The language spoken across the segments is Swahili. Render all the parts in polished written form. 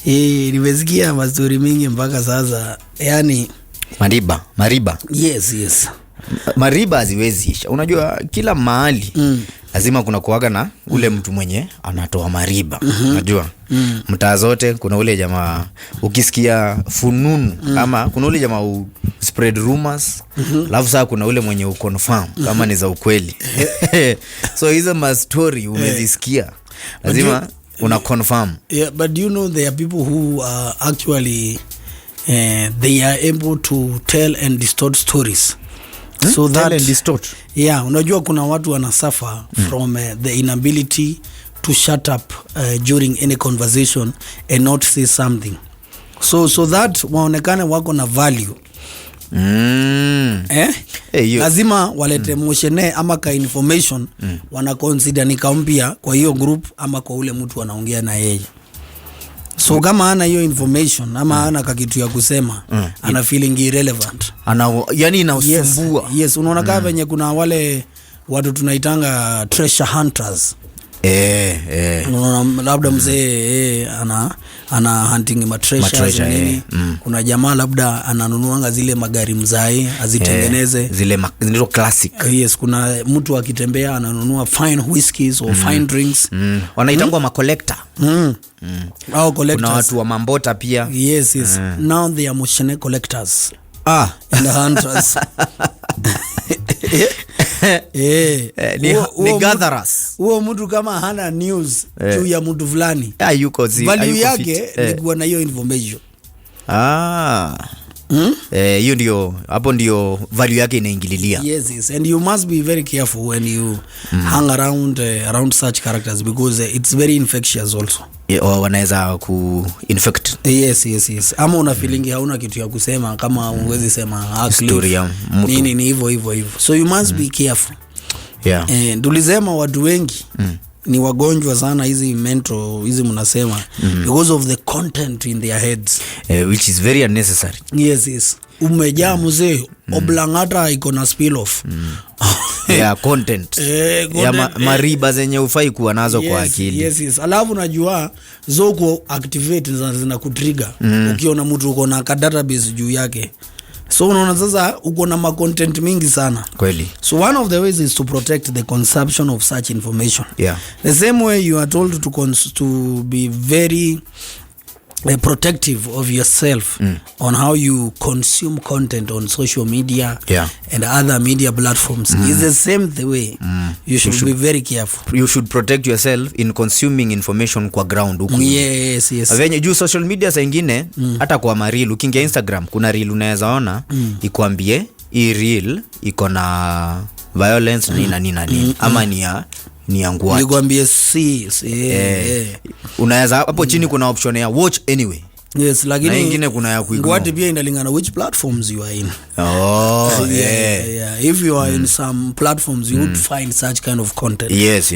Nimesikia mastori mingi mpaka sasa. Yani mariba. Yes. Mariba haziwezi. Unajua kila mahali lazima kuna kuwaga na ule mtu mwenye anatoa mariba. Unajua mtaa zote kuna ule jamaa ukisikia fununu ama kuna ule jamaa spread rumors, alafu sasa kuna ule mwenye uconfirm kama ni za ukweli. So hizo ma story umezisikia lazima una confirm. Yeah, but you know there are people who are actually they are able to tell and distort stories. So that and distort. Yeah, unajua kuna watu wanasuffer from the inability to shut up during any conversation and not say something. So that waonekane wako na value. Lazima walete moshene ama ka information wana consider ni kampia kwa hiyo group ama kwa ule mtu anaongea na yeye. So kama ana hiyo information ama ana kakitu ya kusema ana feeling irrelevant. Yani inausumbua. Yes, unaona kama venye kuna wale watu tunaitanga treasure hunters. Labda mzee ana hunting treasures nini. Kuna jamaa labda ananunuanga zile magari mzae azitengeneze zile zile classic. Yes, kuna mtu akitembea ananunua fine whiskeys or fine drinks. Wanaitangwa ma collector. Au collectors. Kuna watu wa mambota pia. Yes. Now they are motion collectors. And hunters. Ni gatherers. Huo mtu kama hana news juu ya mtu fulani, yuko value yake ni kuwa na hiyo information. Hiyo ndio hapo ndio value yake inaingililia. Yes, and you must be very careful when you hang around such characters because it's very infectious also. Wanaweza ku infect. Yes. Ama una feeling hauna kitu ya kusema kama uwezi sema story ya mtu. Ni hivyo. So you must be careful. Yeah. Tulisema watu wengi ni wagonjwa sana hizi mental hizi mnasema because of the content in their heads, which is very unnecessary. Yes. Umejaa mzee oblangata iko na spill off. Content. Ya mariba zenye ufai kuwa nazo kwa akili. Yes. Alafu najua zoko activate zina kutrigger ukiona mtu uko na database juu yake. So unaona sasa uko na content mingi sana. Kweli. So one of the ways is to protect the consumption of such information. Yeah. The same way you are told to be very protective of yourself on how you consume content on social media and other media platforms is the same the way you should be very careful. You should protect yourself in consuming information kwa ground huko. Yes. Venye juu social media saa ingine hata kwa mareel ukiingia Instagram kuna reel unaweza ona ikwambie hii reel iko na violence nini ama ni yangu. Nikwambie unaweza hapo chini kuna option ya watch anyway. Yes, lakini nyingine kuna ya kuignore. What pia inalingana which platforms you are in. If you are in some platforms you would find such kind of content. Yes.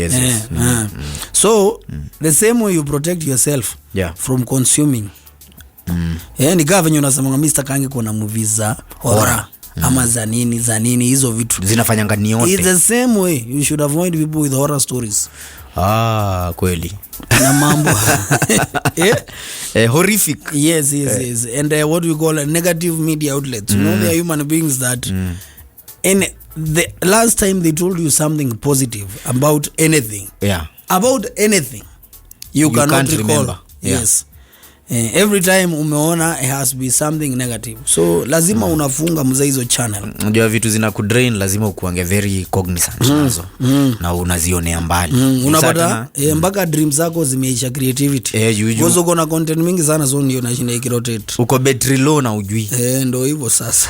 So the same way you protect yourself from consuming. Ni kama venye unasema Mr. Kangi kuna movies za horror ama za nini hizo vitu zinafanyanga ni yote. It's the same way you should avoid people with horror stories. Kweli. Na mambo horrific. Yes. And what we call a negative media outlets. You know, they are human beings that and the last time they told you something positive about anything. About anything you cannot recall. Remember. Yes. Every time umeona it has be something negative. So lazima unafunga mza hizo channel. Unajua vitu zina kudrain lazima ukuange very cognizant nazo na unazionea mbali. Unapata mpaka dreams zako zimeisha creativity. Gozo kuna content mingi sana so ndio nashinda ikirotate. Uko battery low na ujui. Ndio hivyo sasa.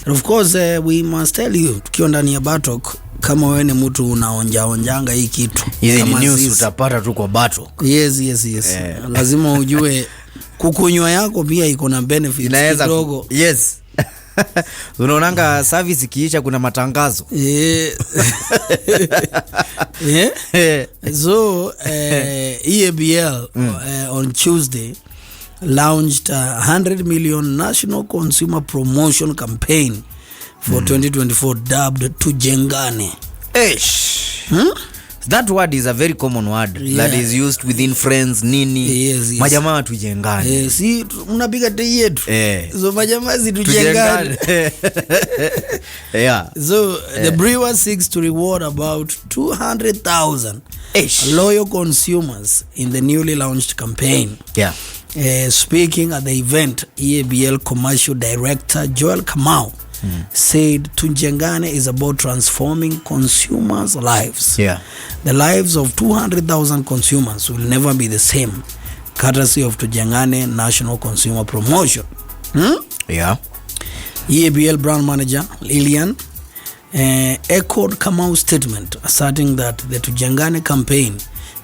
Of course we must tell you tukiwa ndani ya Bartalk kama wewe ni mtu unaonjanga hii kitu. Hizi news utapata tu kwa Bartalk. Yes. Lazima ujue kukunywa yako pia iko na benefits kidogo. Yes. Unaonanga service ikiisha kuna matangazo. So EABL on Tuesday launched a 100 million national consumer promotion campaign for 2024 dubbed Tujengane. That word is a very common word that is used within friends nini. Yes. Majamaa tujengane. Si mnapiga tei yetu. So majamaa si tujengane. Yeah. So the brewer seeks to reward about 200,000 loyal consumers in the newly launched campaign. Yeah. Speaking at the event, EABL commercial director Joel Kamau said Tujengane is about transforming consumers' lives. Yeah. The lives of 200,000 consumers will never be the same, courtesy of Tujengane National Consumer Promotion. Yeah. EABL brand manager Lillian echoed Kamau's statement, asserting that the Tujengane campaign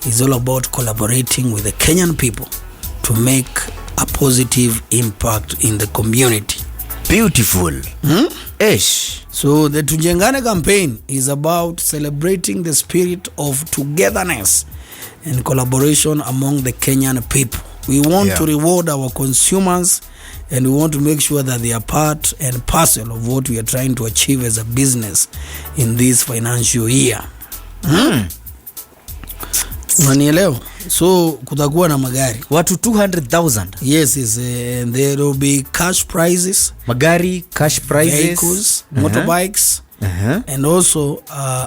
is all about collaborating with the Kenyan people to make a positive impact in the community. Beautiful. So the Tujengane campaign is about celebrating the spirit of togetherness and collaboration among the Kenyan people. We want to reward our consumers, and we want to make sure that they are part and parcel of what we are trying to achieve as a business in this financial year. Unanielewa? So kutakuwa na magari watu 200,000. Yes, there will be cash prizes, magari, cash prizes, vehicles, motorbikes, and also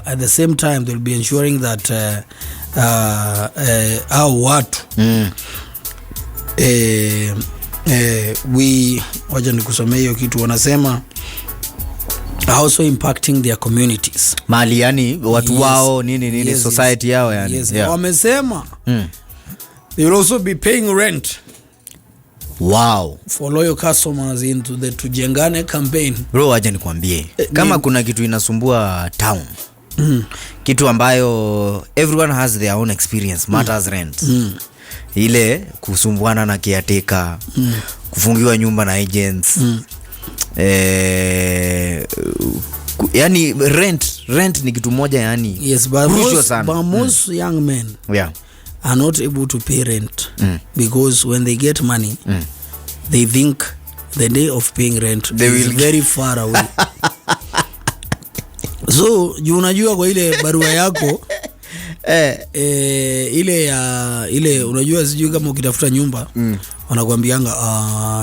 at the same time they'll be ensuring that our watu we wacha nikusomea hiyo kitu wanasema also impacting their communities. Mali yani watu wao nini society yao yani. Wamesema they will also be paying rent. Wow. For loyal customers into the Tujengane campaign. Bro, wacha nikwambie kama kuna kitu inasumbua town. Kitu ambayo everyone has their own experience matters rent. Ile kusumbuana na caretaker, kufungiwa nyumba na agents. Yani rent ni kitu moja yani. Yes, but most young men are not able to pay rent because when they get money they think the day of paying rent is very far away. So unajua kwa ile barua yako ile unajua sijui kama ukitafuta nyumba wanakuambianga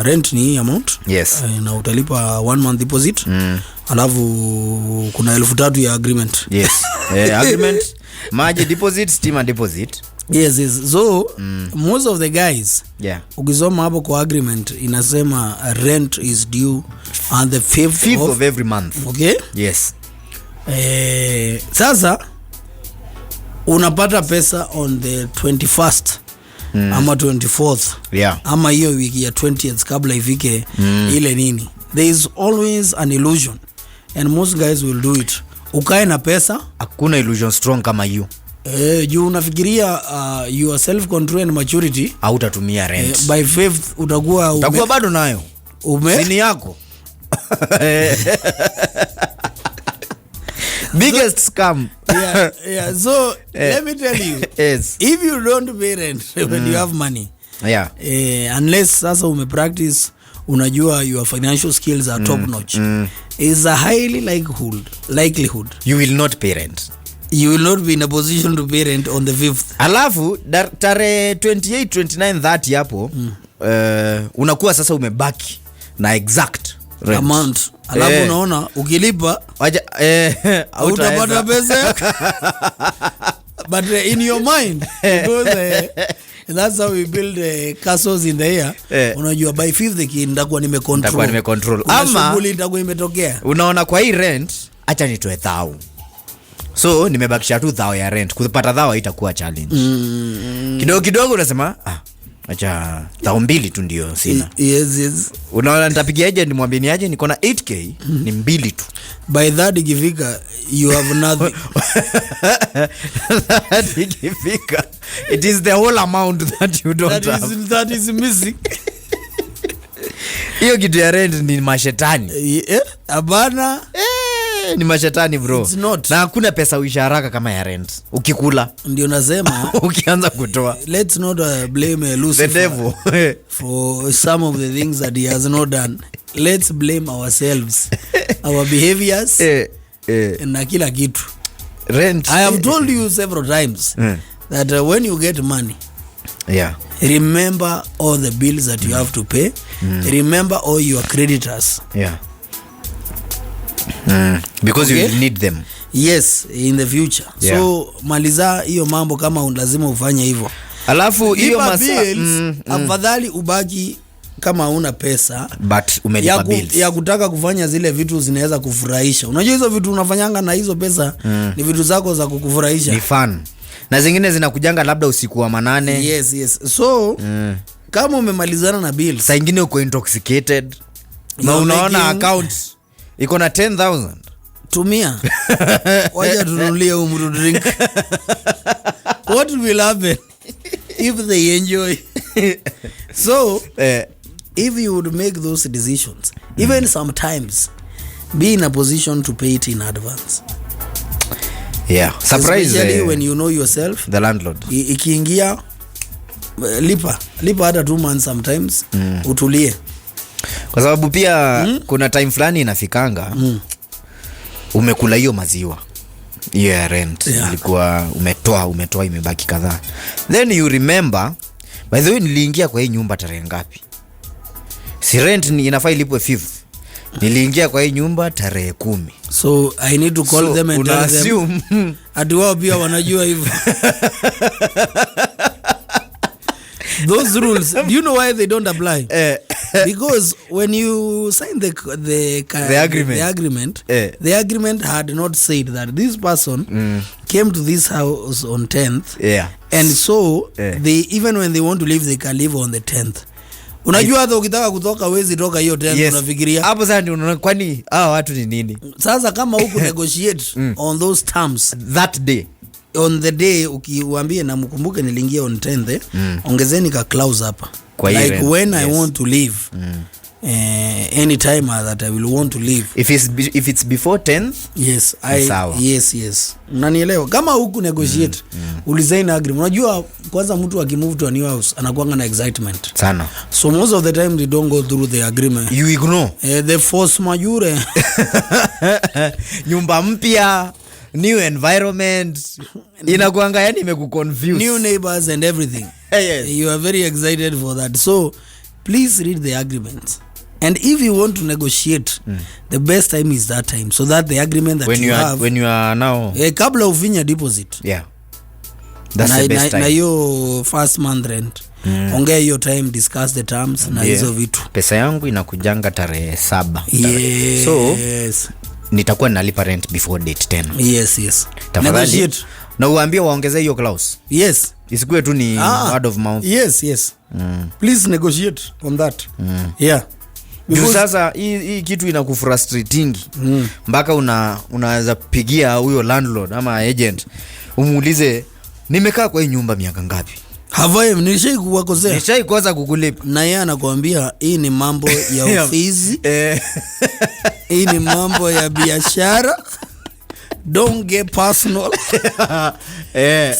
rent ni amount na utalipa 1 month deposit alafu kuna 3,000 ya agreement. Agreement, maji deposit, stima deposit. Yes. So most of the guys ukisoma hapo kwa agreement inasema rent is due on the 5th of every month. Okay? Yes. Sasa unapata pesa on the 21st ama 24th ama hiyo wiki ya 20th kabla ifike ile nini. There is always an illusion and most guys will do it. Ukae na pesa, hakuna illusion strong kama hiyo. Juu unafikiria your self control and maturity hautatumia rent. By 5th utakuwa bado nayo. Sini yako. Biggest scam. So let me tell you, if you don't pay rent when you have money, unless sasa practice unajua your financial skills are top notch, is a highly likelihood you will not pay rent. You will not be in a position to pay rent on the 5th. Alafu tare 28, 29, 30 hapo unakuwa sasa umebaki na exact rent amount. Alafu unaona ukilipa utapata pesa. But in your mind, because that's how we build castles in the air. Unajua by 5th ndakuwa nimecontrol. Ama shughuli ndakuwa imetokea. Unaona kwa hii rent acha nitoe 1,000. So nimebakisha tu 1,000 ya rent. Kupata 1,000 itakuwa challenge. Kidogo unasema acha 2,000 tu ndio sina. Yes. Unaona nitapigia agent nimwambie ni aje niko na 8k ni 2 tu. By that ikifika you have nothing. That ikifika it is the whole amount that you don't have. That is missing. Hiyo kitu ya rent ni mashetani. Abana ni mashetani bro. Na hakuna pesa uisha haraka kama ya rent. Ukikula ndio nasema ukianza kutoa. Let's not blame Lucifer, the devil, for some of the things that he has not done. Let's blame ourselves, our behaviors na kila kitu. rent. I have told you several times that when you get money, remember all the bills that you have to pay. Remember all your creditors. Because you will need them. Yes, in the future. So maliza hiyo mambo kama lazima ufanye hivyo. Alafu hiyo afadhali ubaki kama una pesa but umelipa bills ya kutaka kufanya zile vitu zinaweza kufurahisha. Unajua hizo vitu unafanyanga na hizo pesa ni vitu zako za kukufurahisha. Ni fun. Na zingine zinakujanga labda usiku wa manane. Yes. So kama umemalizana na bills, saa nyingine uko intoxicated na unaona account iko na 10,000. Tumia. Wacha tunulie mtu drink. What will happen if they enjoy? So if you would make those decisions, even sometimes be in a position to pay it in advance. Surprise, especially when you know yourself, the landlord. Ikiingia lipa hata 2 months sometimes, utulie. Kwa sababu pia kuna time fulani inafikanga umekula hiyo maziwa hiyo rent, ilikuwa umetoa imebaki kadhaa, then you remember, by the way niliingia kwa hii nyumba tarehe ngapi, si rent ni inafaa ilipwe 5th, niliingia kwa hii nyumba tarehe 10. So I need to call them and tell them ati wao pia wanajua hivyo. Those rules, do you know why they don't apply? Because when you sign the agreement, the agreement had not said that this person came to this house on 10th, and so they, even when they want to leave, they can leave on the 10th. Unajua hata ukitaka kutoka wezi toka hiyo 10th, unafikiria hapo sasa ndio unaona kwani watu ni nini. Sasa kama huku negotiate on those terms that day, on the day ukiwaambie na mkumbuke niliingia on 10th, ongezeni ka clause hapa like when I want to leave, any time that I will want to leave, if it's before 10th, yes unanielewa. Kama huku negotiate ulisign agreement, unajua kwanza mtu akimove to a new house anakuanga na excitement sana, so most of the time they don't go through the agreement, you ignore the force majeure. Nyumba mpya, new environment, inakuanga yani imekuconfuse, new neighbors and everything. You are very excited for that, so please read the agreements, and if you want to negotiate, the best time is that time, so that the agreement that when you are now kabla ufinya deposit, that's the best time, na hiyo first month rent, ongea hiyo time, discuss the terms na hizo vitu. Pesa yangu inakujanga tarehe 7, so nitakuwa nalipa rent before date 10. Yes negotiate na uambie waongeze hiyo clause. Isikue tu ni word of mouth. Yes please negotiate on that. Because sasa hii kitu inakufrustrating mpaka unaweza pigia huyo landlord ama agent umuulize nimekaa kwa hii nyumba miaka ngapi, Havae nilishai kuwakosea. Nilishai kosa kukulipa. Na yeye anakuambia hii ni mambo ya ofisi. Hii ni mambo ya biashara. Don't get personal.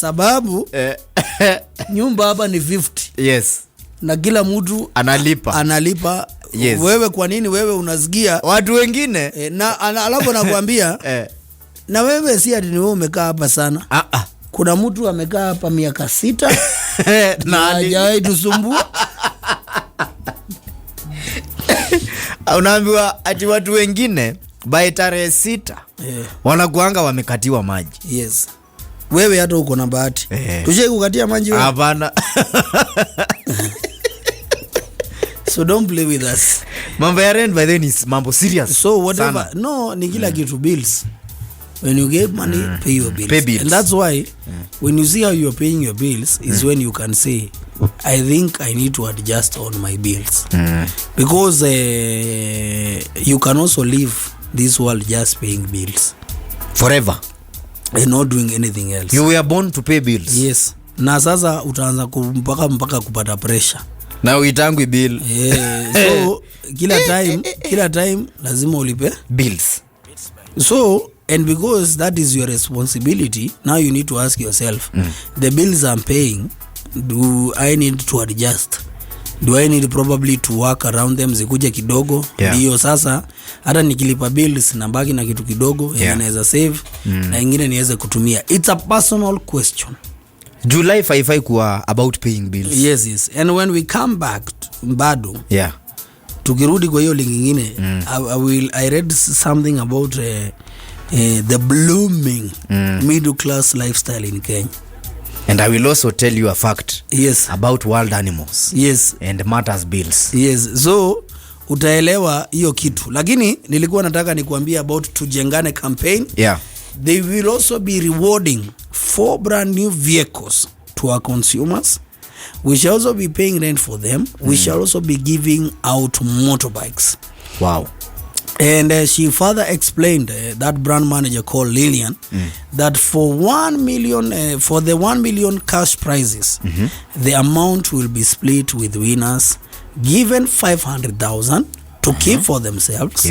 Sababu nyumba hapa ni 50. Yes. Na kila mtu analipa. Yes. Wewe kwa nini wewe unasikia watu wengine na alafu anakuambia na wewe si ati ni wewe umekaa hapa sana. Kuna mtu amekaa hapa miaka 6 na hajawahi tusumbua. Unaambiwa ati watu wengine by tarehe 6 wanakuanga wamekatiwa maji. Yes. Wewe hata uko na bahati. Tuje kukatia maji wewe? Hapana. So don't play with us. Mambo ya rent by then is mambo serious. So whatever. No, ni kila kitu bills. When you get money, pay your bills. Pay bills. And that's why when you see how you're paying your bills is when you can say, I think I need to adjust on my bills. Because you can also live this world just paying bills forever and not doing anything else. You were born to pay bills. Yes. Na sasa utaanza mpaka kupata pressure. Na uitangwi bill. So kila time lazima ulipe bills. So and because that is your responsibility, now you need to ask yourself, the bills I'm paying, do I need to adjust? Do I need probably to work around them zikuje kidogo? Ndio sasa hata nikilipa bills nabaki na kitu kidogo naweza save na ingine niweze kutumia. It's a personal question. July 5 kuwa about paying bills. Yes. And when we come back bado tukirudi kwa hiyo link nyingine I read something about the blooming middle class lifestyle in Kenya. And I will also tell you a fact about wild animals and matters bills. So utaelewa hiyo kitu, lakini nilikuwa nataka nikuambia about Tujengane campaign. They will also be rewarding 4 brand new vehicles to our consumers. We shall also be paying rent for them. We shall also be giving out motorbikes. Wow. And she further explained, that brand manager called Lillian, that for 1 million, for the 1 million cash prizes, the amount will be split with winners, given 500,000 to keep for themselves,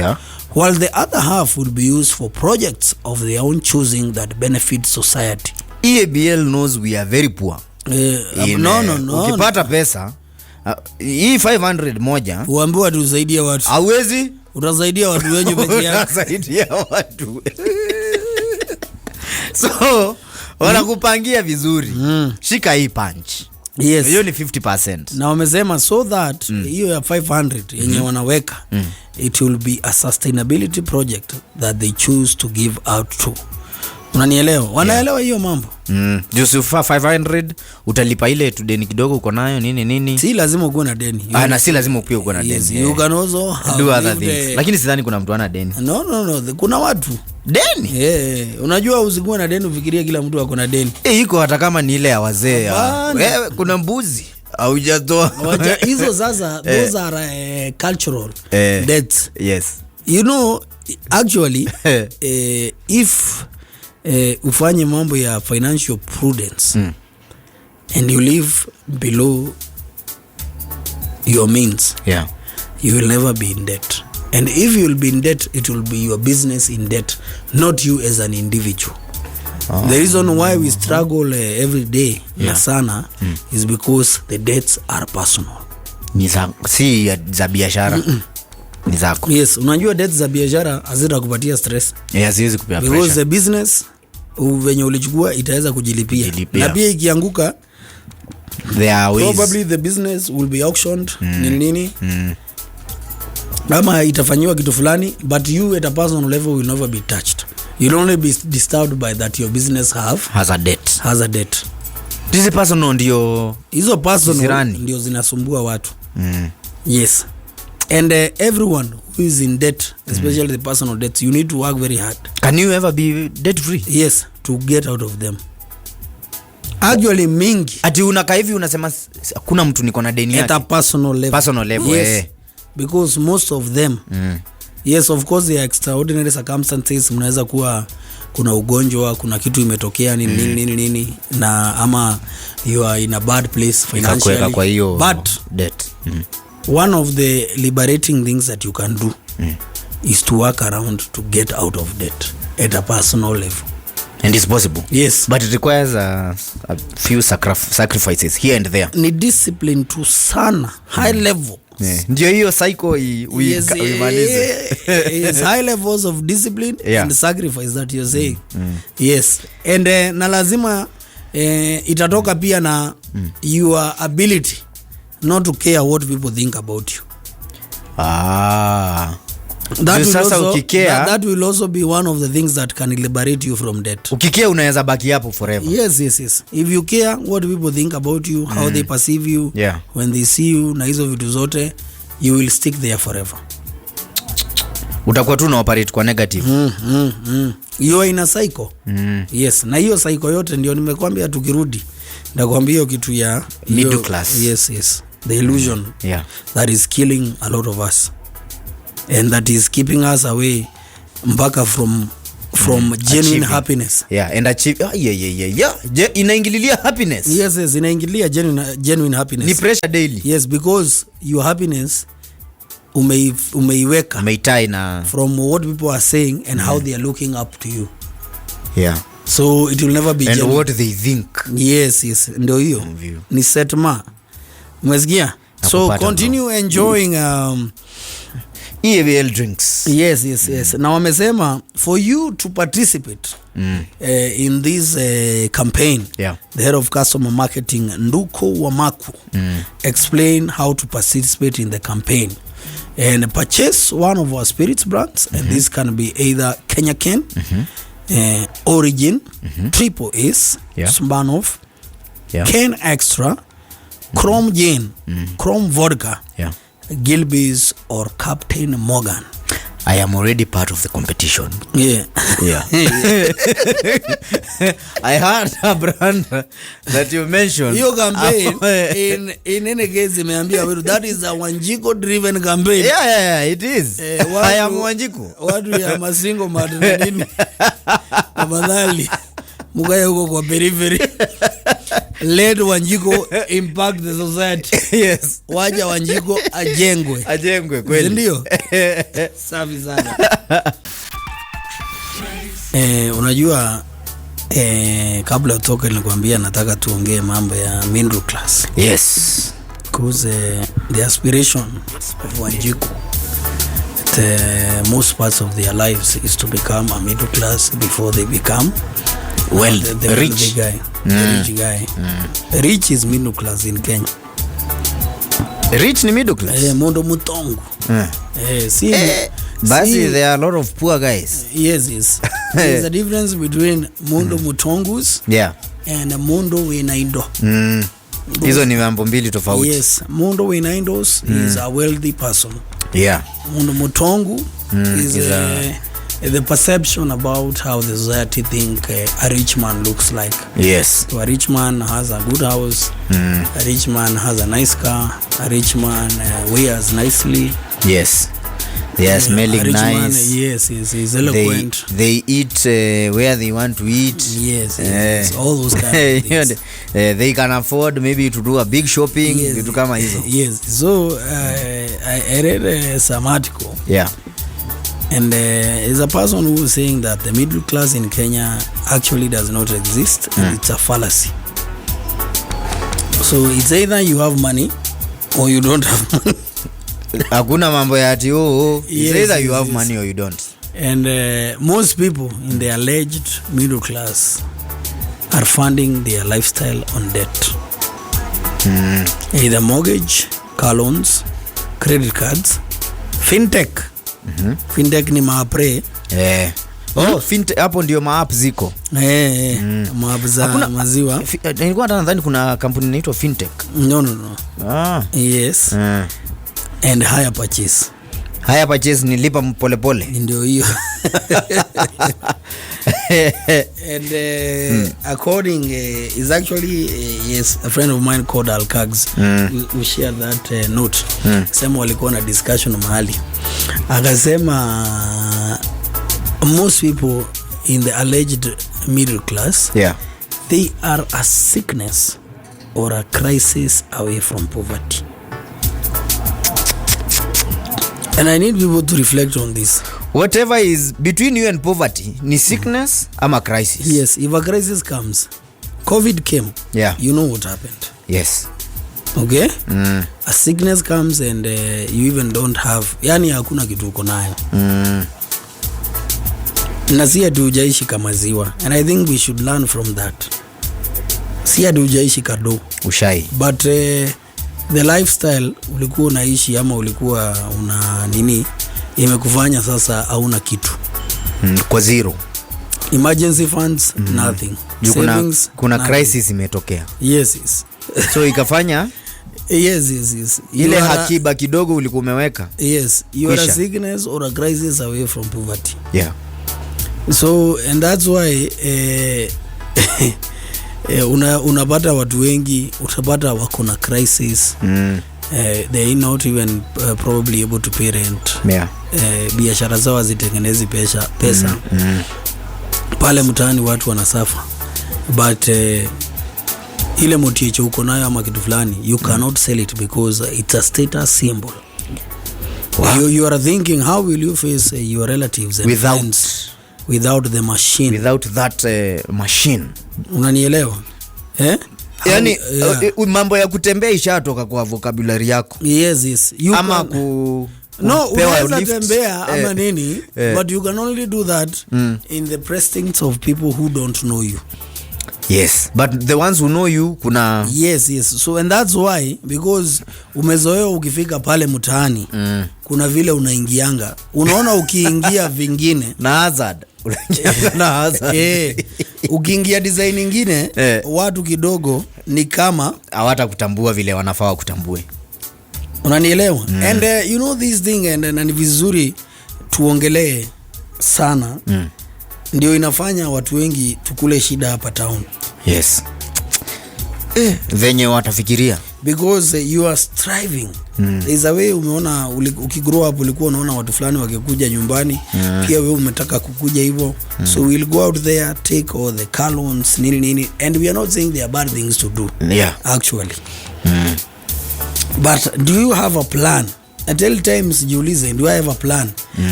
while the other half will be used for projects of their own choosing that benefit society. EABL knows we are very poor. No. Ukipata pesa, hii 500 moja, uambiwa tusaidia watu. Hawezi? Utasaidia watu wenye peke yako. Utasaidia watu. So, wanakupangia vizuri. Shika hii punch. Hiyo ni 50%. Na wamesema so that hiyo ya 500 yenye wanaweka, it will be a sustainability project that they choose to give out to. Unanielewa? Wanaelewa hiyo mambo. Josefa 500 utalipa ile tu deni kidogo uko nayo nini. Si lazima uko na deni. Na si lazima pia uko na deni. You can also do other things. Lakini sidhani kuna mtu ana deni. No. Kuna watu deni. Unajua usikuwa na deni ufikirie kila mtu ako na deni. Iko hata kama ni ile ya wazee. Wewe kuna mbuzi haujatoa. Hizo sasa those are cultural debts. Yes. You know, actually if ufanye mambo ya financial prudence and you live below your means, you will never be in debt. And if you will be in debt, it will be your business in debt, not you as an individual. The reason why we struggle every day na sana is because the debts are personal. Si za biashara. Ni zako. Yes, unajua debts za biashara hazitakupatia stress. Haziwezi kupea pressure. Because the business venye ulichukua itaweza kujilipia. Na pia ikianguka, probably the business will be auctioned nini. Ama itafanywa kitu fulani, but you at a personal level will never be touched. You'll only be disturbed by that your business has a debt. This personal ndio, hizo personal ndio zinasumbua watu. Yes. And everyone who is in debt, especially the personal debts, you need to work very hard. Can you ever be debt free? Yes, to get out of them. Actually mingi. Ati unakaa hivi unasema kuna mtu niko na deni yake. At a personal level. Yes. Because most of them, yes, of course there are extraordinary circumstances. Mnaweza kuwa kuna ugonjwa, kuna kitu imetokea nini na ama you are in a bad place financially. Kwa hiyo but debt. One of the liberating things that you can do is to work around to get out of debt at a personal level. And it's possible. Yes. But it requires a few sacrifices here and there. Ni discipline to sana, high level. Ndio hiyo cycle uimalize. Yes, high levels of discipline and sacrifice that you're saying. Yes. And na lazima itatoka pia na your ability not to care what people think about you. That will also be one of the things that can liberate you from debt. Ukikea unaweza baki hapo forever. Yes. If you care what people think about you, how they perceive you, when they see you, na hizo vitu zote, you will stick there forever. Utakuwa tu na operate kwa negative. You are in a cycle. Yes, na hiyo cycle yote ndio nimekwambia tukirudi. Ndakwambia hiyo kitu ya middle class. Yes. The illusion that is killing a lot of us. And that is keeping us away mpaka from genuine happiness. And achieve. Inaingililia happiness. Yes, inaingililia genuine happiness. Ni pressure daily. Yes, because your happiness umeiweka umeitai na from what people are saying and how they are looking up to you. So it will never be and genuine. What they think. Yes, ndio hiyo. Ni setma. Umesikia? So continue enjoying EABL drinks. Yes. Na wamesema for you to participate in this campaign, the head of customer marketing Nduko Wamaku explain how to participate in the campaign and purchase one of our spirits brands, and this can be either Kenya Ken, Origin, Triple S, Smirnoff, Ken Extra, Chrome Gin, Chrome Vodka, Gilbey's or Captain Morgan. I am already part of the competition. Yeah. I heard a brand that you mentioned. Your campaign in any case imeambia that is a Wanjiko driven campaign. Yeah, it is. I am Wanjiko. Watu ya masingo madina nini. Tafadhali mukaya huko kwa periphery. Let Wanjiko impact the society. Yes. Waja Wanjiko ajengwe kweli. Ndio. Safi sana. Unajua kabla utoke nilikwambia nataka tuongee mambo ya middle class. Yes. Because the aspiration of Wanjiko at most parts of their lives is to become a middle class before they become the rich guy. The rich guy. Rich is middle class in Kenya. Rich ni middle class? Mondo mutongu. Basi there are a lot of poor guys. Yes. There's a difference between Mondo mutongus and Mondo winaindo. Hizo ni mambo mbili tofauti. Yes, Mondo winaidos is a wealthy person. Mondo mutongu is the perception about how the society think a rich man looks like. Yes. So a rich man has a good house. A rich man has a nice car. A rich man wears nicely. Yes. They are smelling nice. Man, yes, he's eloquent. They eat where they want to eat. Yes. All those kind of things. They can afford maybe to do a big shopping. Vitu kama hizo. Yes. So I read some article. And is a person who is saying that the middle class in Kenya actually does not exist, and it's a fallacy. So it's either you have money or you don't have money. Hakuna mambo ya ati it's either you have money or you don't. And most people in the alleged middle class are funding their lifestyle on debt. Either mortgage, car loans, credit cards, fintech. Fintech ni maapre. Fintech hapo ndio maap ziko. Maap za maziwa. Nilikuwa nadhani kuna kampuni inaitwa fintech. No. Yes. And higher purchase. Higher purchase ni lipa pole. Ndio hiyo. And according is actually yes, a friend of mine called Alkags who shared that note. Sema walikuwa na discussion mahali. Akasema most people in the alleged middle class, they are a sickness or a crisis away from poverty. And I need people to reflect on this. Whatever is between you and poverty ni sickness ama crisis. Yes, if a crisis comes, COVID came, you know what happened. Yes. Okay? A sickness comes and you even don't have, yani hakuna kitu uko nayo. Na si ati hujaishi kama ziwa. And I think we should learn from that. Si ati hujaishi kado. Ushai. But the lifestyle ulikuwa unaishi ama ulikuwa una nini imekufanya sasa hauna kitu. Kwa zero. Emergency funds, nothing. Savings, kuna crisis imetokea. Yes. So ikafanya yes. Ile hakiba kidogo ulikuwa umeweka. Yes, you are a sickness or a crisis away from poverty. So and that's why unapata watu wengi utapata wako na crisis. They are not even probably able to pay rent. Biashara zao hazitengenezi pesa. Pale mtaani watu wanasafa. But ile moticho uko nayo ama kitu fulani, you cannot sell it because it's a status symbol. You are thinking how will you face your relatives and friends without the machine, without that machine. Unanielewa? Yani mambo ya kutembea ishatoka kwa vocabulary yako. Yes. You ama unaweza tembea ama nini, but you can only do that in the precincts of people who don't know you. Yes, but the ones who know you kuna yes. So and that's why, because umezoea ukifika pale mtaani kuna vile unaingianga, unaona ukiingia vingine na hazard na hazard ukiingia design nyingine watu kidogo ni kama hawatakutambua vile wanafaa kutambue. Unanielewa? And you know this thing, and ni vizuri tuongelee sana. Ndio inafanya watu wengi tukule shida hapa town. Yes. Venye watafikiria, because you are striving. There is a way, umeona ukigrow up ulikuwa unaona watu fulani wakikuja nyumbani, pia wewe umetaka kukuja hivyo. So we'll go out there, take all the colons nini, and we are not saying they are bad things to do. Actually. But do you have a plan? Until times jiulize, do I have a plan?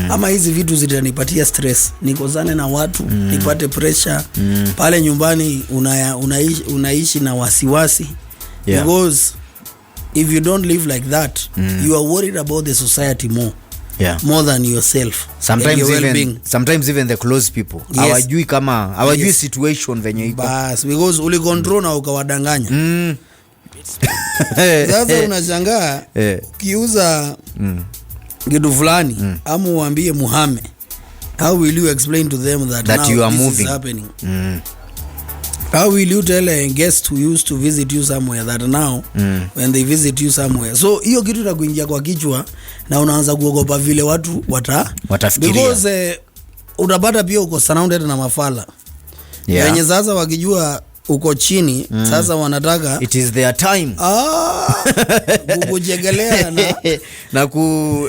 Ama hizi vitu zitanipatia stress, nikozane na watu, nipate pressure pale nyumbani, unaishi na wasiwasi. Because if you don't live like that, you are worried about the society more than yourself. Sometimes even the close people hawajui kama hawajui situation venye iko, bas because ulicontrol na ukawadanganya. Sasa unashangaa ukiuza kitu fulani ama uambie Muhammad, how will you explain to them that now you are this moving is happening? How will you tell a guest who used to visit you somewhere that now when they visit you somewhere? So hiyo kitu itakuingia kwa kichwa na unaanza kuogopa vile watu watafikiria, because utapata pia uko surrounded na mafala wenye sasa wakijua uko chini sasa wanataka it is their time kukujegelea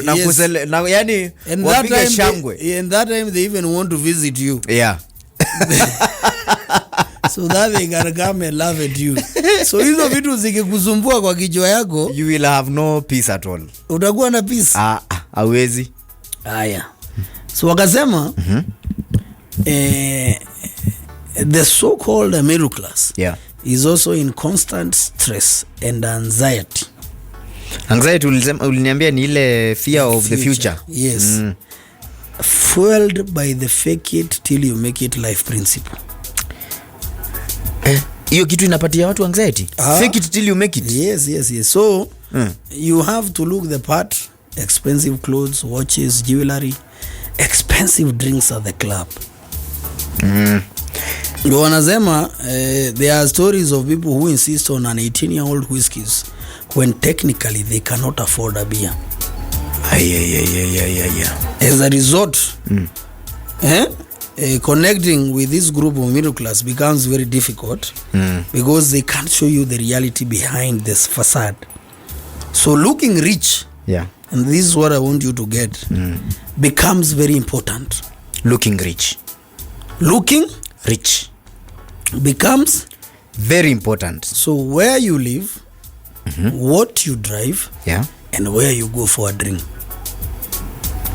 na kusele na yani wapige shangwe. And that time they even want to visit you. So that they can come and laugh at you. So hizo vitu zikikusumbua kwa kichwa yako, you will have no peace at all. Utakuwa na peace? Hawezi. Haya. So wakasema the so-called middle class is also in constant stress and anxiety. Anxiety uliniambia ni ile fear of the future. Yes. Fueled by the fake it till you make it life principle. Hiyo kitu inapatia watu anxiety. Fake it till you make it. Yes. So you have to look the part, expensive clothes, watches, jewelry, expensive drinks at the club. Ndio wanasema there are stories of people who insist on an 18-year-old whiskeys when technically they cannot afford a beer. As a result, connecting with this group of middle class becomes very difficult because they can't show you the reality behind this facade. So looking rich, and this is what I want you to get, becomes very important. Looking rich becomes very important. So where you live, what you drive, and where you go for a drink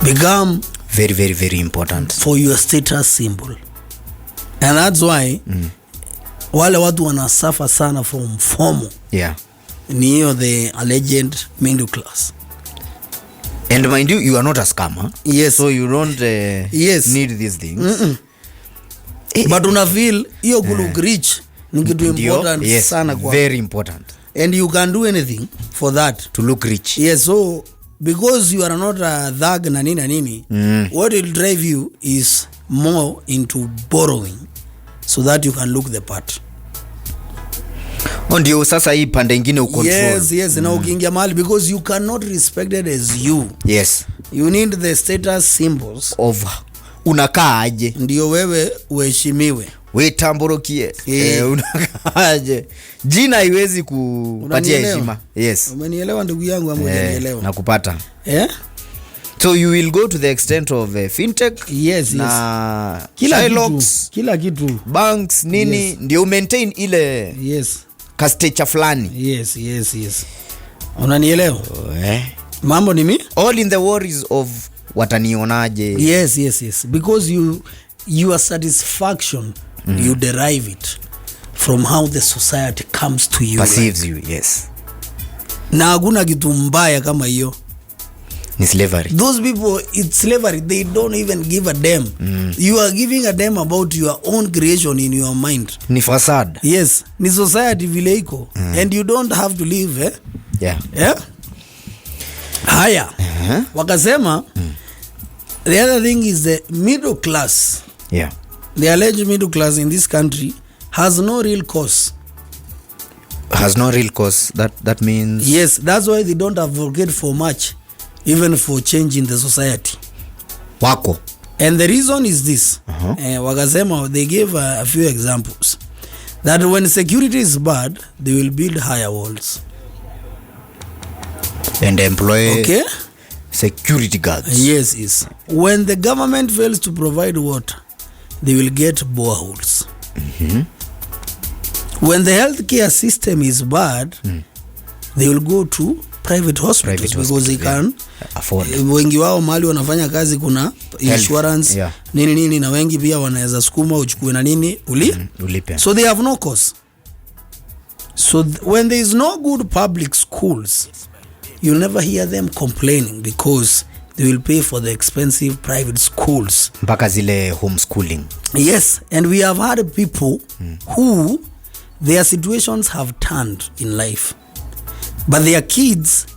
become very, very, very important for your status symbol. And that's why wale watu wanasuffer sana from FOMO. Ni hiyo the alleged middle class. And mind you are not a scammer. Yes. So you don't need these things. But una feel hiyo look rich ni kitu important sana kwa. Very important. And you can do anything for that to look rich. Yes, so because you are not a thug na nini, what will drive you is more into borrowing so that you can look the part. Ndio sasa hii pande nyingine ucontrol. Yes, na ukiingia mahali because you cannot respected as you. Yes. You need the status symbols of unakaa aje ndio wewe uheshimiwe. We tamborokie. Unakaa aje. Jina haiwezi kupatia heshima. Yes. Umenielewa ndugu yangu ama hujanielewa? Nakupata. So you will go to the extent of fintech. Yes. Na kila kitu. Banks nini ndio maintain ile kastecha fulani. Yes. Unanielewa? Mambo ni mi? All in the worries of watanionaje. Yes. Because your satisfaction you derive it from how the society comes to you, perceives you. Yes, na hakuna kitu mbaya kama hiyo. Ni slavery. Those people, it's slavery. They don't even give a damn. You are giving a damn about your own creation in your mind. Ni facade. Yes, ni society vile iko. And you don't have to live, Yeah. Haya. Wakasema the other thing is the middle class. Yeah. The alleged middle class in this country has no real cause. Has no real cause. That means. Yes, that's why they don't advocate for much, even for change in the society. Wako. And the reason is this. Wakasema, they gave a few examples. That when security is bad, they will build higher walls. And employ Okay? security guards. Yes. When the government fails to provide water, they will get boreholes. When the healthcare system is bad, they will go to private hospitals because they can afford. Wengi wao mali wanafanya kazi kuna insurance, nini na wengi pia wanaweza sukuma uchukue na nini ulipe. So they have no cost. So when there is no good public schools, you'll never hear them complaining because they will pay for the expensive private schools. Mpaka zile homeschooling. Yes, and we have had people who their situations have turned in life, but their kids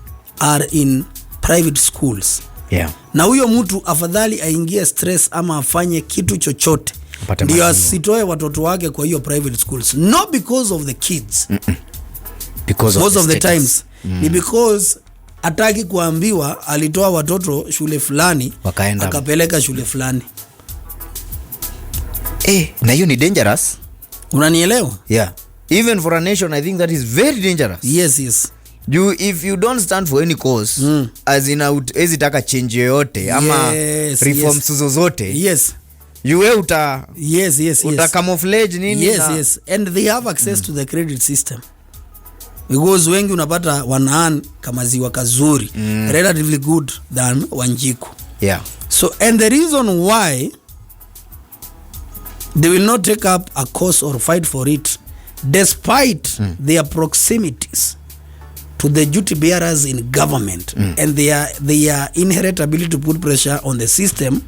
are in private schools. Yeah. Na huyo mtu afadhali aingie stress ama afanye kitu chochote ndio asitoe watoto wake kwa hiyo private schools, not because of the kids. Because most of the times ni because ataki kuambiwa alitoa watoto shule fulani akapeleka shule fulani. Na hiyo ni dangerous. Unanielewa? Yeah. Even for a nation, I think that is very dangerous. Yes. If you don't stand for any cause, as in ezitaka change yoyote ama reforms zozote. Yes. Uta uta camouflage nini? Yes. And they have access to the credit system. Because wengi unapata wanaan kama ziwa kazuri, relatively good than Wanjiku. Yeah. So, and the reason why they will not take up a cause or fight for it, despite their proximities to the duty bearers in government and their inherent ability to put pressure on the system,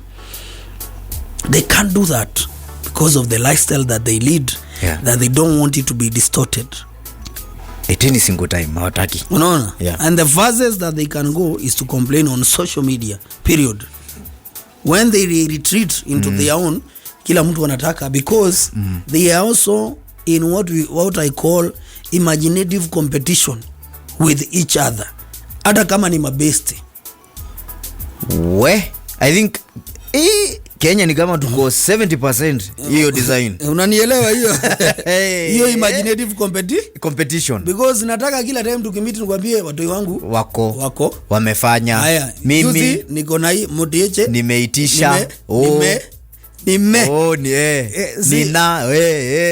they can't do that because of the lifestyle that they lead, that they don't want it to be distorted. At any single time, hawataki. Unaona? Yeah. And the furthest that they can go is to complain on social media, period. When they retreat into their own, kila mtu wanataka, because they are also in what I call imaginative competition with each other. Hata kama ni mabesti. I think Kenya ni kama tuko 70% hiyo design. Unanielewa hiyo? Hiyo imaginative competition. Because nataka kila time tukimiti nikwambie watoi wangu wako wamefanya. Haya, mimi niko na hii motiche nimeitisha. Nina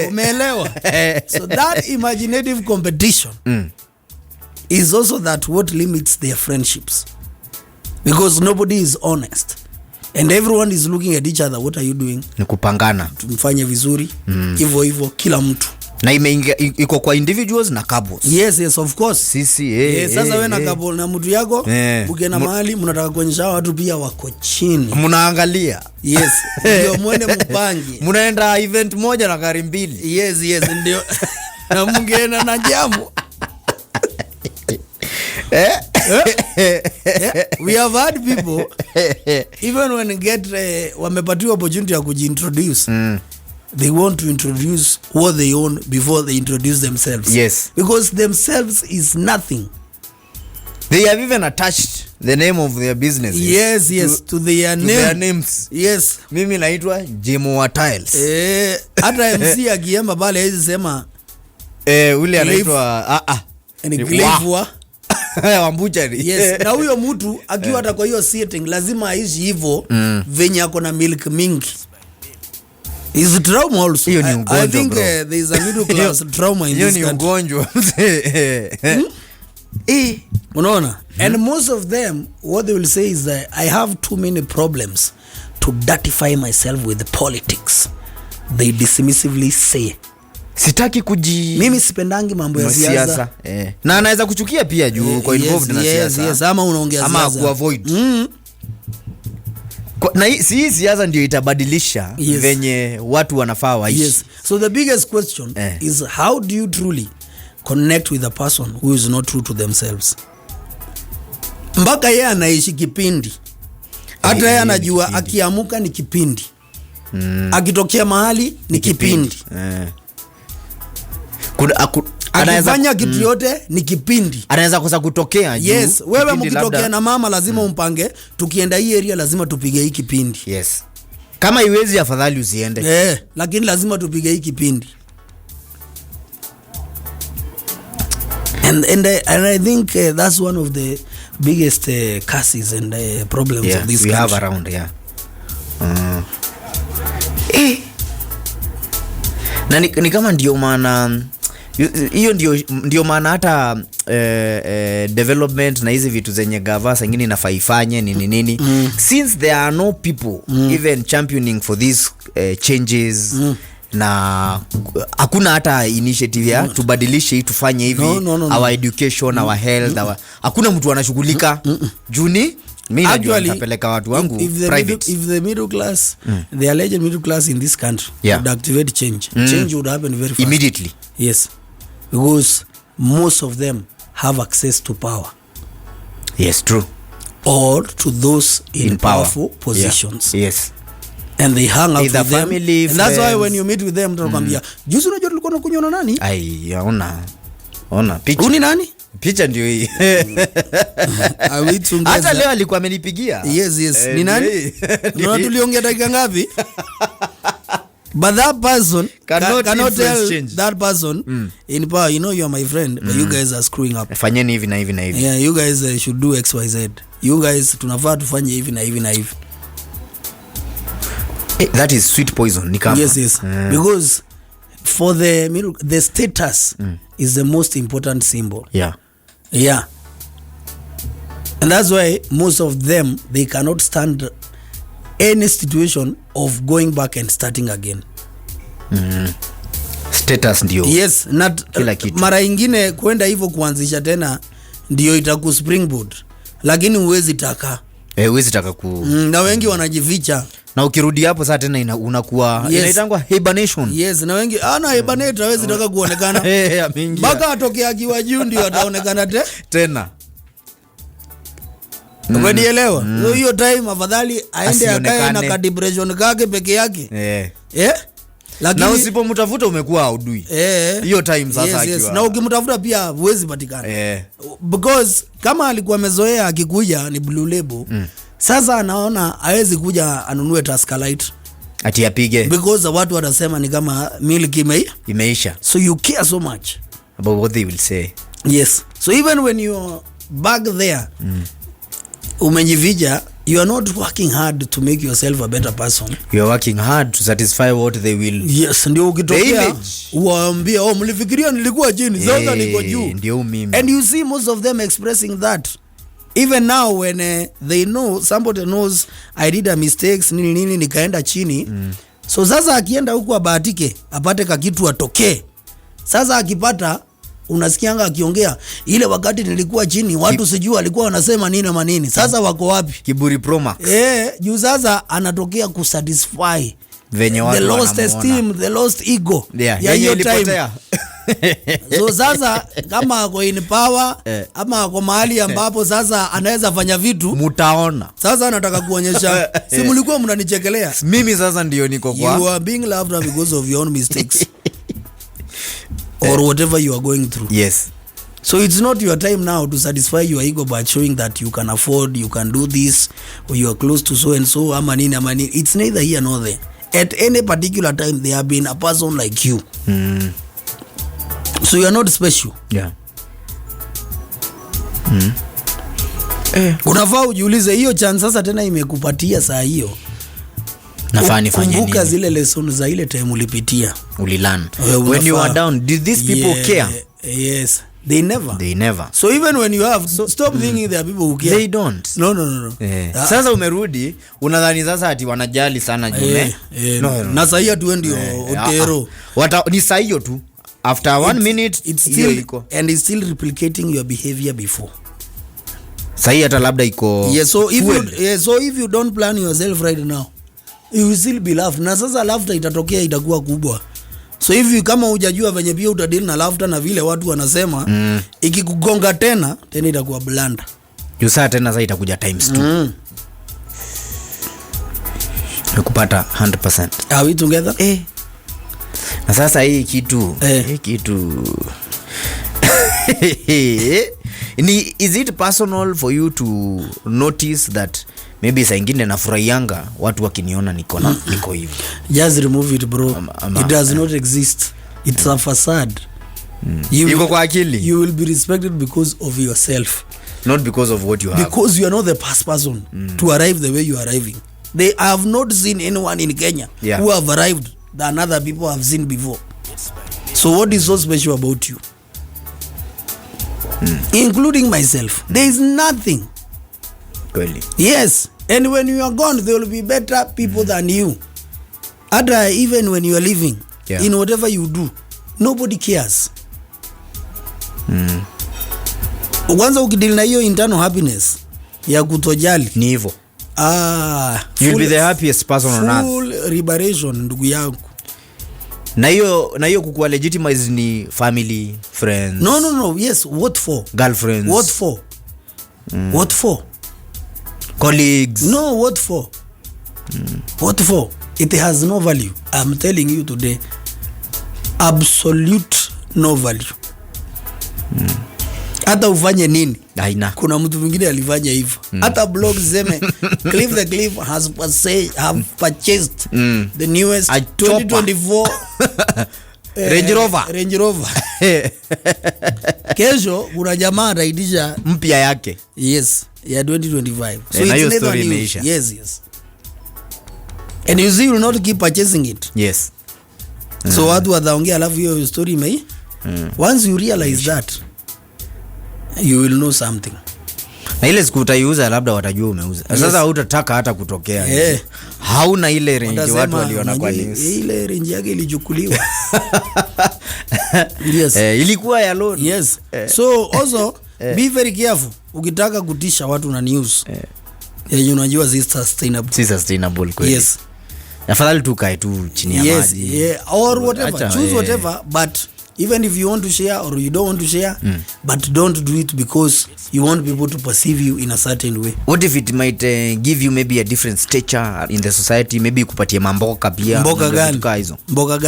umeelewa? So that imaginative competition is also that what limits their friendships, because nobody is honest and everyone is looking at each other. What are you doing? Ni kupangana tumfanye vizuri hivyo kila mtu, na iko kwa individuals na couples. Yes of course. Sisi sasa wewe na couple na mtu yako ukienda mahali mnataka kuonyesha watu pia wako chini, mnaangalia. Yes, ndio muende mpangi, mnaenda event moja na gari mbili. Yes ndio na mngeenda na jamu. We have had people even when wamepatiwa opportunity ya kujiintroduce, they want to introduce what they own before they introduce themselves. Yes, because themselves is nothing. They have even attached the name of their business. Yes, to their name. Their names. Yes. Mimi naitwa Jimo Tiles. Hata MC akiamba pale hizi sema ule anaitwa ni Clive Wambuchari. Yes, na huyo mtu akiwa hata kwa hiyo setting lazima aishi hivyo venye ako na milk mingi. Is trauma also. I think there is a middle class trauma in this country. Ni ugonjwa. Unaona? And most of them, what they will say is that I have too many problems to dirtify myself with politics. They dismissively say. Sitaki mimi sipendangi mambo ya siasa. Na anaweza kuchukia pia juu kwa involved na siasa. Yes, ama unaongea siasa. Ama kuavoid. Na hii siasa ndio itabadilisha venye watu wanafaa waishi. Yes. So the biggest question is how do you truly connect with a person who is not true to themselves? Mpaka yeye anaishi kipindi. Hata yeye anajua akiamuka ni kipindi. Akitokea mahali ni kipindi. Akifanya kitu yote ni kipindi. Anaweza kosa kutokea juu. Yes, wewe mkitokea na mama lazima umpange, tukienda hii area lazima tupige hii kipindi. Yes. Kama iwezi afadhali usiende. Lakini lazima tupige hii kipindi. And I think that's one of the biggest curses and problems of this we country. Have around na ni kama ndio maana hiyo ndio maana hata development na hizi vitu zenye gava sangine inafaifanye nini since there are no people even championing for these changes na hakuna hata initiative ya tubadilishe hii tufanye hivi our education our health hakuna mtu anashughulika juni mimi najua nitapeleka watu wangu private. If the middle class the alleged middle class in this country would activate change would happen very fast immediately. Yes, because most of them have access to power. Yes, true. Or to those in powerful positions. Yes. And they hang out either with them. Family, and that's why when you meet with them tunakwambia juzi unajua tulikuwa tunakunywa na nani? Ona picha. Uni nani? Picha ndio hii. Hata leo alikuwa amenipigia. Yes. Ni nani? Ndio tuliongea dakika ngapi? But that person cannot tell that person in power, you know you are my friend, but you guys are screwing up. Fanyeni hivi na hivi na hivi. Yeah, you guys should do XYZ. You guys tunafaa tufanye hivi na hivi na hivi. That is sweet poison. Ni kama. Yes. Because for the status is the most important symbol. Yeah. And that's why most of them, they cannot stand any situation of going back and starting again. Status ndio. Yes, mara ingine kwenda hivyo kuanzisha tena ndio itaku springboard, lakini huwezi taka. Huwezi taka na wengi wanajificha. Na ukirudi hapo saa tena unakuwa inaitangwa hibernation. Yes, na wengi hibernate hawezi taka kuonekana. Mpaka atoke akiwa juu ndio ataonekana tena. Umenielewa? So hiyo time afadhali aende akae na ka depression kake peke yake. Lakini na usipomtafuta umekuwa haudui. Hiyo time sasa akiwa. Na ukimtafuta pia huwezi patikana. Because kama alikuwa amezoea akikuja ni blue label. Sasa anaona hawezi kuja anunue Tascalite ati apige. Because watu watasema ni kama milk imeisha. So you care so much about what they will say. Yes. So even when you're back there umejivija, you are not working hard to make yourself a better person. You are working hard to satisfy what they will. Yes, ndio ukitokea waambia mlifikiria nilikuwa chini, sasa niko juu. Ndio mimi. And you see most of them expressing that. Even now when they know, somebody knows I did a mistakes nini nikaenda chini. So sasa akienda huko abahatike apate kakitu atokee. Sasa akipata unasikianga akiongea ile wakati nilikuwa chini watu sijui walikuwa wanasema nini na nini. Sasa wako wapi? Kiburi Pro Max. Juu sasa anatokea kusatisfy venye watu the lost esteem, the lost ego. Ya hiyo time. So sasa kama ako in power ama ako mahali ambapo sasa anaweza fanya vitu mutaona. Sasa anataka kuonyesha si mlikuwa mnanichekelea. Mimi sasa ndio niko kwa. You are being loved because of your own mistakes. Or whatever you are going through. Yes. So it's not your time now to satisfy your ego by showing that you can afford, you can do this, or you are close to so and so. Amanini. It's neither here nor there. At any particular time, there have been a person like you. So you are not special. Yeah. Unafaa ujiulize hiyo chance sasa tena imekupatia saa hiyo. Nafaa nifanye nini? Kumbuka zile lessons za ile time ulipitia. Ulilearn. When you are down, did these people care? Yes. They never. So even when you have, stop thinking there are people who care. They don't. No. Sasa umerudi, unadhani sasa ati wanajali sana jume. Na saa hiyo tu ndio Otero. Ni saa hiyo tu. after 1 minute it's still and it's still replicating your behavior before. Sahi hata labda iko so if you don't plan yourself right now, you will still be laughed. Na sasa laughter itatokea itakuwa kubwa. So if kama hujajua venye pia utadeal na laughter na vile watu wanasema, ikikugonga tena itakuwa blanda. Yusa tena sasa itakuja times 2. Kupata 100%. Are we together? Na sasa hii kitu is it personal for you to notice that maybe saa ingine nafurahianga watu wakiniona niko hivi? Just remove it, bro. It does not exist. It's a facade. Iko kwa akili. You will be respected because of yourself, not because of what you have. Because you are not the first person to arrive the way you are arriving. They have not seen anyone in Kenya who have arrived than other people have seen before. So what is so special about you? Including myself. There is nothing. Really? Yes. And when you are gone, there will be better people than you. Even when you are living, in whatever you do, nobody cares. Kwanza ukidili na hiyo internal happiness ya kutojali ni hivyo. You'll be the happiest person on earth. Full liberation, ndugu yangu. Na hiyo kukuwa legitimize ni family, friends. No. Yes, what for? Girlfriends. What for? What for? Colleagues. No, what for? What for? It has no value. I'm telling you today. Absolute no value. Hata ufanye nini? Haina. Kuna mtu mwingine alifanya hivyo. Hata blogs zeme Cliff the Cliff have purchased the newest 2024 Range Rover. Kesho kuna jamaa ataidisha mpya yake. Yes, ya 2025. So it's never story imeisha. Yes. And you see, you will not keep purchasing it. Yes. So watu wataongea alafu hiyo story imei. Once you realize that, you will know something. Na ile siku utaiuza labda watajua umeuza. Sasa hutataka hata kutokea. Hauna ile range watu waliona kwa news. Ile range yake ilichukuliwa. Yes. Ilikuwa ya loan. Yes. So also be very careful ukitaka kutisha watu na news. Unajua si sustainable kweli. Yes. Afadhali tukae tu chini ya maji. Or whatever. Choose whatever, but even if you want to share or you don't want to share, but don't do it because you want people to perceive you in a certain way. What if it might give you maybe a different stature in the society, maybe kupatie mamboka pia? Mboga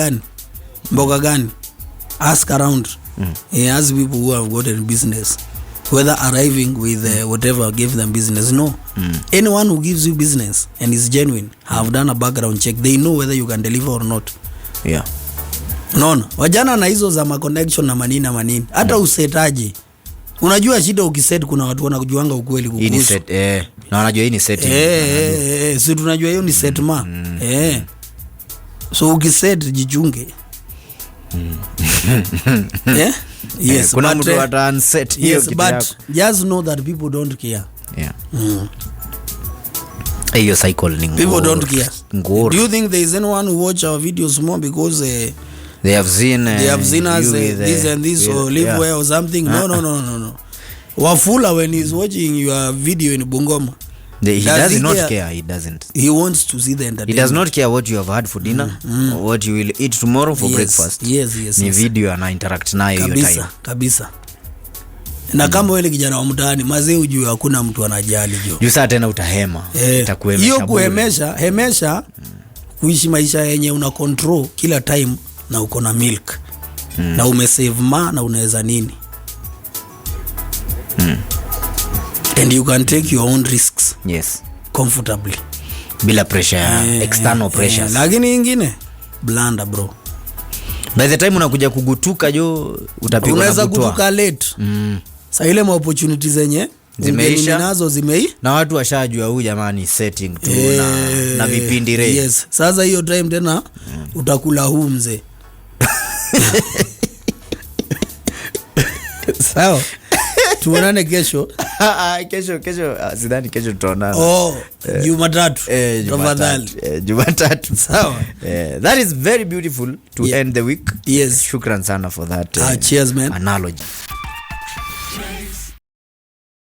gani? Ask around. Ask people who have gotten business, whether arriving with whatever gave them business. No. Anyone who gives you business and is genuine have done a background check. They know whether you can deliver or not. Yeah. Unaona? Wajana na hizo za connection na manini. Hata usetaji. Unajua shida ukiset kuna watu wanakujuanga ukweli kukuhusu. Hii set na wanajua hii ni setting. Si tunajua hiyo ni set ma. So ukiset jichunge. Yes, kuna mtu ata unset hiyo kitu yako. But just know that people don't care. Hiyo cycle ni ngoro. People don't care. Do you think there is anyone who watch our videos more because they have seen us this and this or live well or something? No. Wafula when he's watching your video in Bungoma, he does not care. He doesn't. He wants to see the entertainment. He does not care what you have had for dinner or what you will eat tomorrow for breakfast. Yes. Ni video ana interact nayo hiyo time. Kabisa. Na kama wewe kijana wa mtaani mazee ujue hakuna mtu anajali jo. Jusa tena utahema. Itakuhemesha. Hiyo kuhemesha kuishi maisha yenye una control kila time na uko na milk. Na umesave na unaweza nini. And you can take your own risks. Yes. Comfortably. Bila pressure, external pressures. Lakini ingine blanda bro. By the time unakuja kugutuka jo utapigwa na unaweza kugutuka late. Sasa ile opportunities zenye zimeisha nazo na watu washajua huyu jamani setting tu na vipindi rate. Yes. Sasa hiyo time tena utakula huu mzee. Sawa. Tuonane kesho. Kesho sidhani kesho tutaonana. Jumatatu. Tafadhali. Jumatatu. Sawa. That is very beautiful to end the week. Yes. Shukran sana for that. Cheers man. Analogy.